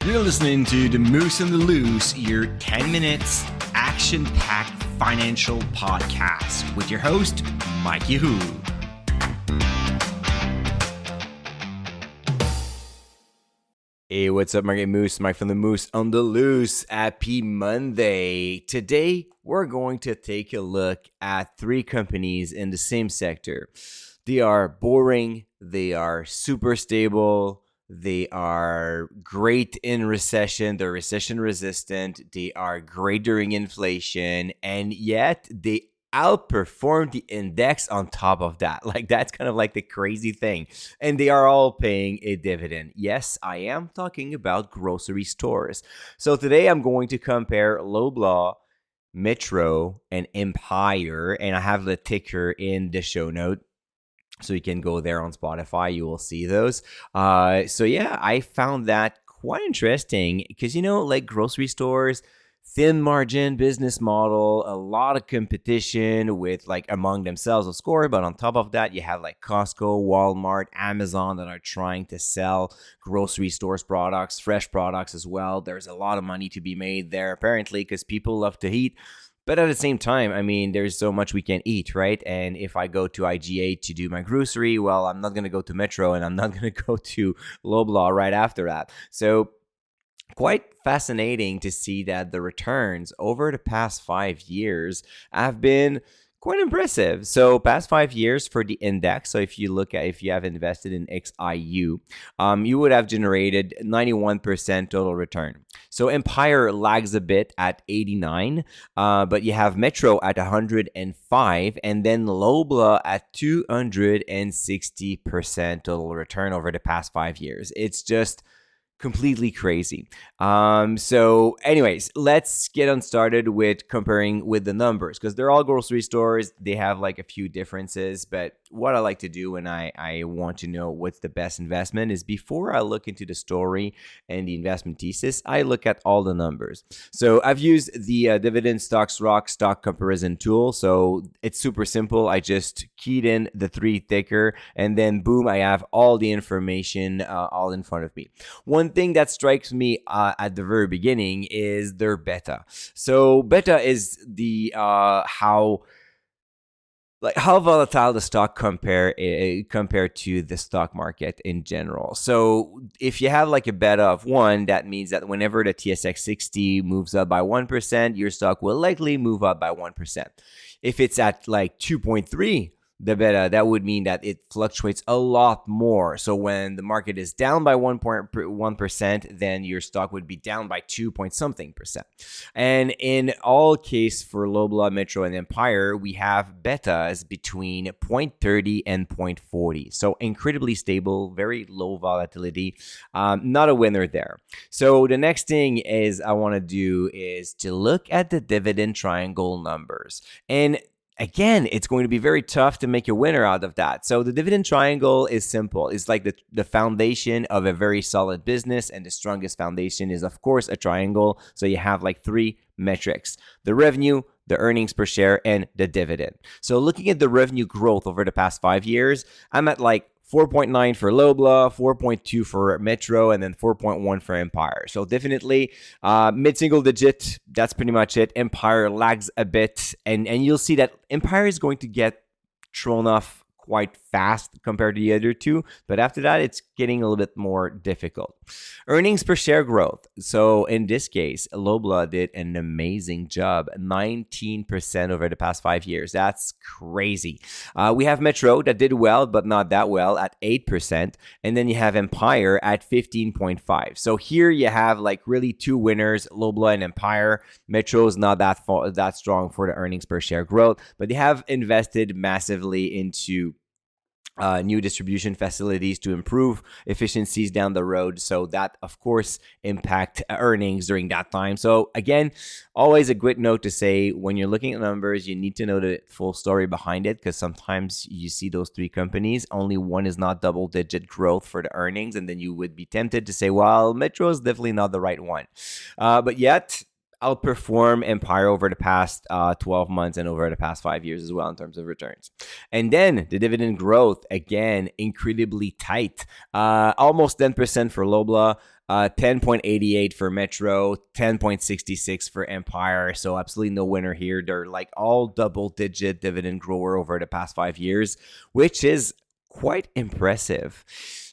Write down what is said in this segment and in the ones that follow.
You're listening to The Moose and the Loose, your 10 minutes action-packed financial podcast with your host, Mikey Hu. Hey, what's up, Market Moose? Mike from The Moose on the Loose. Happy Monday. Today, we're going to take a look at three companies in the same sector. They are boring, they are super stable, they are great in recession, they're recession resistant, they are great during inflation, and yet they outperform the index on top of that. Like, that's kind of like the crazy thing. And they are all paying a dividend. Yes, I am talking about grocery stores. So today I'm going to compare Loblaw, Metro, and Empire, and I have the ticker in the show note. So you can go there on Spotify. You will see those. So yeah, I found that quite interesting because, like grocery stores, thin margin business model, a lot of competition with like among themselves, of course. But on top of that, you have like Costco, Walmart, Amazon that are trying to sell grocery stores products, fresh products as well. There's a lot of money to be made there apparently because people love to eat. But at the same time, I mean, there's so much we can eat, right? And if I go to IGA to do my grocery, well, I'm not going to go to Metro and I'm not going to go to Loblaw right after that. So quite fascinating to see that the returns over the past 5 years have been quite impressive. So past 5 years for the index. So if you have invested in XIU, you would have generated 91% total return. So Empire lags a bit at 89, but you have Metro at 105, and then Loblaw at 260% total return over the past 5 years. It's just completely crazy. So anyways, let's get on started with comparing with the numbers because they're all grocery stores. They have like a few differences, but what I like to do when I want to know what's the best investment is before I look into the story and the investment thesis, I look at all the numbers. So I've used the Dividend Stocks Rock stock comparison tool. So it's super simple. I just keyed in the three ticker and then boom, I have all the information all in front of me. One thing that strikes me at the very beginning is their beta. So beta is the how volatile the stock compared to the stock market in general. So if you have like a beta of 1, that means that whenever the TSX 60 moves up by 1%, your stock will likely move up by 1%. If it's at like 2.3, the beta, that would mean that it fluctuates a lot more. So when the market is down by 1%, then your stock would be down by 2 point something percent. And in all case for Loblaw, Metro, and Empire, we have betas between 0.30 and 0.40. So incredibly stable, very low volatility, not a winner there. So the next thing is I want to do is to look at the dividend triangle numbers. And again, it's going to be very tough to make a winner out of that. So the dividend triangle is simple. It's like the foundation of a very solid business, and the strongest foundation is, of course, a triangle. So you have like three metrics: the revenue, the earnings per share, and the dividend. So looking at the revenue growth over the past 5 years, I'm at like 4.9 for Loblaw, 4.2 for Metro, and then 4.1 for Empire. So definitely mid-single digit, that's pretty much it. Empire lags a bit, and you'll see that Empire is going to get thrown off quite fast compared to the other two, but after that, it's getting a little bit more difficult. Earnings per share growth. So in this case, Loblaw did an amazing job, 19% over the past 5 years. That's crazy. We have Metro that did well, but not that well at 8. And then you have Empire at 15.5. So here you have like really two winners, Loblaw and Empire. Metro is not that strong for the earnings per share growth, but they have invested massively into new distribution facilities to improve efficiencies down the road. So that, of course, impact earnings during that time. So again, always a good note to say when you're looking at numbers, you need to know the full story behind it, because sometimes you see those three companies, only one is not double-digit growth for the earnings, and then you would be tempted to say, well, Metro is definitely not the right one. But yet, outperform Empire over the past 12 months and over the past 5 years as well in terms of returns. And then the dividend growth, again, incredibly tight. Almost 10% for Loblaw, 10.88 for Metro, 10.66 for Empire. So absolutely no winner here. They're like all double-digit dividend grower over the past 5 years, which is quite impressive.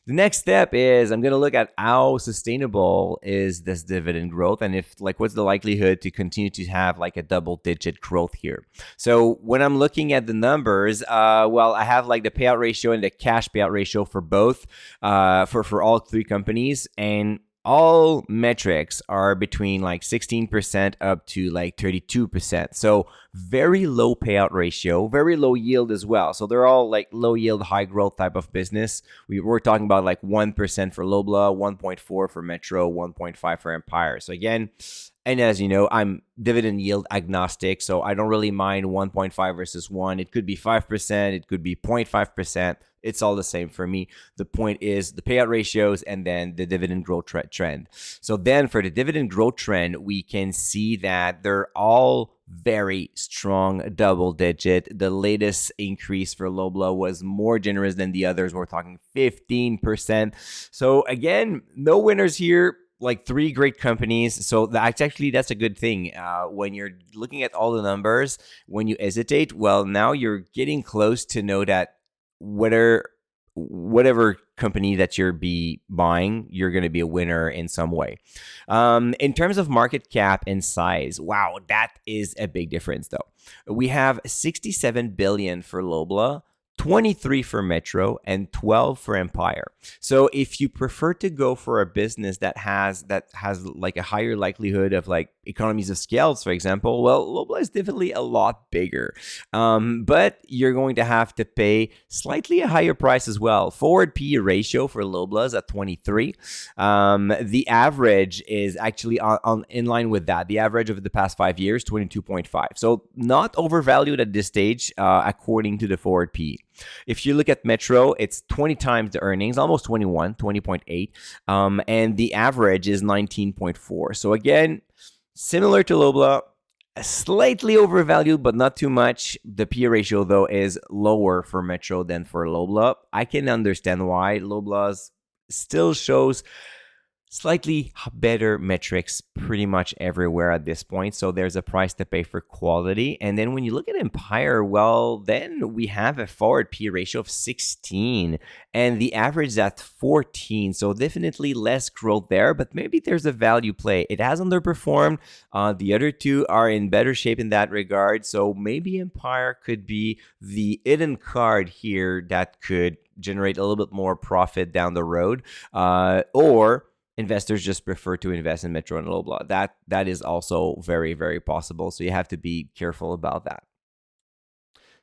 The next step is I'm going to look at how sustainable is this dividend growth, and if like what's the likelihood to continue to have like a double-digit growth here. So when I'm looking at the numbers, well, I have like the payout ratio and the cash payout ratio for both, for all three companies, and all metrics are between like 16% up to like 32%. So very low payout ratio, very low yield as well. So they're all like low yield, high growth type of business. We're talking about like 1% for Loblaw, 1.4 for Metro, 1.5 for Empire. So again, and as you know, I'm dividend yield agnostic, so I don't really mind 1.5 versus 1. It could be 5%, it could be 0.5%. It's all the same for me. The point is the payout ratios and then the dividend growth trend. So then for the dividend growth trend, we can see that they're all very strong double digit. The latest increase for Loblaw was more generous than the others. We're talking 15%. So again, no winners here. Like three great companies. So that's a good thing. When you're looking at all the numbers, when you hesitate, well, now you're getting close to know that whatever company that you're buying, you're going to be a winner in some way. In terms of market cap and size, wow, that is a big difference though. We have 67 billion for Loblaw, 23 for Metro, and 12 for Empire. So if you prefer to go for a business that has like a higher likelihood of like economies of scale, for example, well, Loblaw is definitely a lot bigger. But you're going to have to pay slightly a higher price as well. Forward PE ratio for Loblaw is at 23. The average is actually in line with that. The average over the past 5 years, 22.5. So not overvalued at this stage, according to the forward PE. If you look at Metro, it's 20 times the earnings, almost 21, 20.8. And the average is 19.4. So again, similar to Loblaw, slightly overvalued, but not too much. The PE ratio, though, is lower for Metro than for Loblaw. I can understand why. Loblaw's still shows slightly better metrics pretty much everywhere at this point. So there's a price to pay for quality. And then when you look at Empire, well, then we have a forward PE ratio of 16 and the average is at 14. So definitely less growth there, but maybe there's a value play. It has underperformed. The other two are in better shape in that regard. So maybe Empire could be the hidden card here that could generate a little bit more profit down the road, or investors just prefer to invest in Metro and Loblaw. That is also very, very possible. So you have to be careful about that.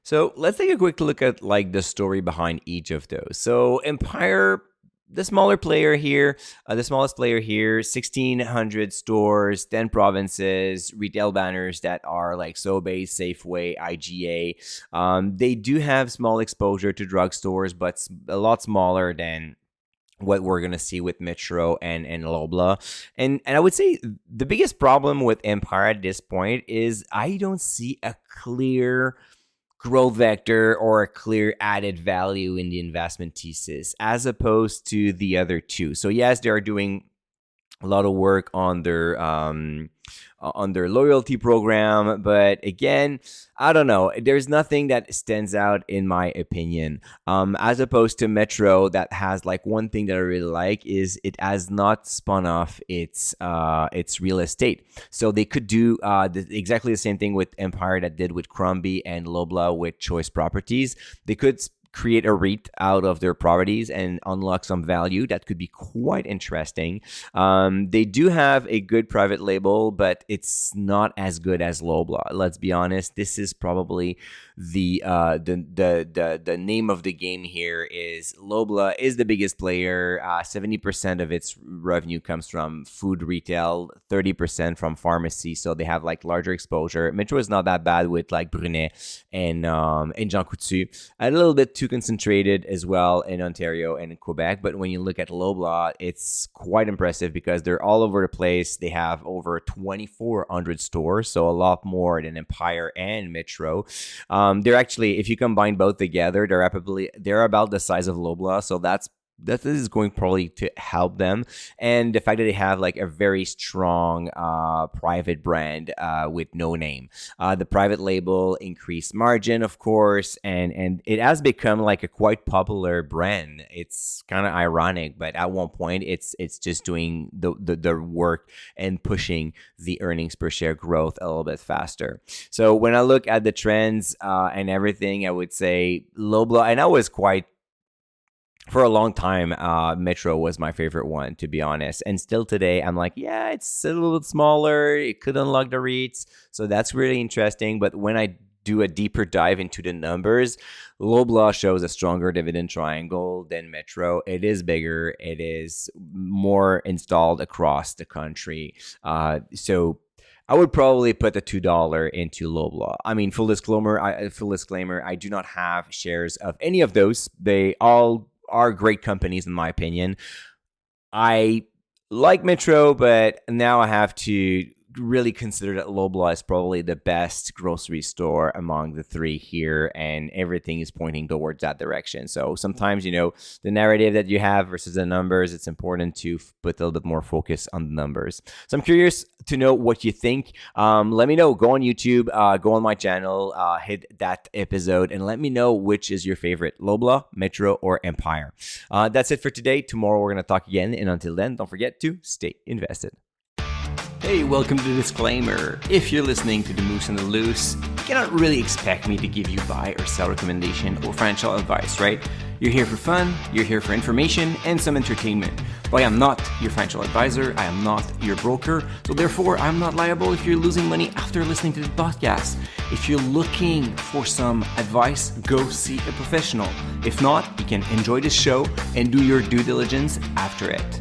So let's take a quick look at like the story behind each of those. So Empire, the smaller player here, the smallest player here, 1,600 stores, 10 provinces, retail banners that are like Sobeys, Safeway, IGA. They do have small exposure to drugstores, but a lot smaller than what we're going to see with Metro and Loblaw. And I would say the biggest problem with Empire at this point is I don't see a clear growth vector or a clear added value in the investment thesis as opposed to the other two. So yes, they are doing a lot of work on their loyalty program, but again, I don't know. There's nothing that stands out in my opinion. As opposed to Metro, that has like one thing that I really like is it has not spun off its real estate. So they could do exactly the same thing with Empire that did with Crombie and Loblaw with Choice Properties. They could create a REIT out of their properties and unlock some value that could be quite interesting. They do have a good private label, but it's not as good as Loblaw. Let's be honest. This is probably the name of the game here. Is Loblaw is the biggest player. 70% of its revenue comes from food retail, 30% from pharmacy. So they have like larger exposure. Metro is not that bad with like Brunet and Jean Coutu. A little bit too concentrated as well in Ontario and in Quebec. But when you look at Loblaw, it's quite impressive because they're all over the place. They have over 2,400 stores, so a lot more than Empire and Metro. They're actually, if you combine both together, they're about the size of Loblaw. So that's that this is going probably to help them. And the fact that they have like a very strong private brand with no name. The private label increased margin, of course, and it has become like a quite popular brand. It's kind of ironic, but at one point it's just doing the work and pushing the earnings per share growth a little bit faster. So when I look at the trends and everything, I would say Loblaw, and I was quite for a long time, Metro was my favorite one, to be honest. And still today, I'm like, yeah, it's a little bit smaller. It could unlock the REITs. So that's really interesting. But when I do a deeper dive into the numbers, Loblaw shows a stronger dividend triangle than Metro. It is bigger. It is more installed across the country. So I would probably put the $2 into Loblaw. I mean, full disclaimer, I do not have shares of any of those. They all are great companies in my opinion. I like Metro, but now I have to really consider that Loblaw is probably the best grocery store among the three here, and everything is pointing towards that direction. So sometimes, the narrative that you have versus the numbers, it's important to put a little bit more focus on the numbers. So I'm curious to know what you think. Let me know. Go on YouTube, go on my channel, hit that episode, and let me know which is your favorite, Loblaw, Metro, or Empire. That's it for today. Tomorrow we're going to talk again, and until then, don't forget to stay invested. Hey, welcome to the disclaimer. If you're listening to The Moose and the Loose, you cannot really expect me to give you buy or sell recommendation or financial advice, right? You're here for fun, you're here for information and some entertainment. But I am not your financial advisor, I am not your broker, so therefore I'm not liable if you're losing money after listening to the podcast. If you're looking for some advice, go see a professional. If not, you can enjoy this show and do your due diligence after it.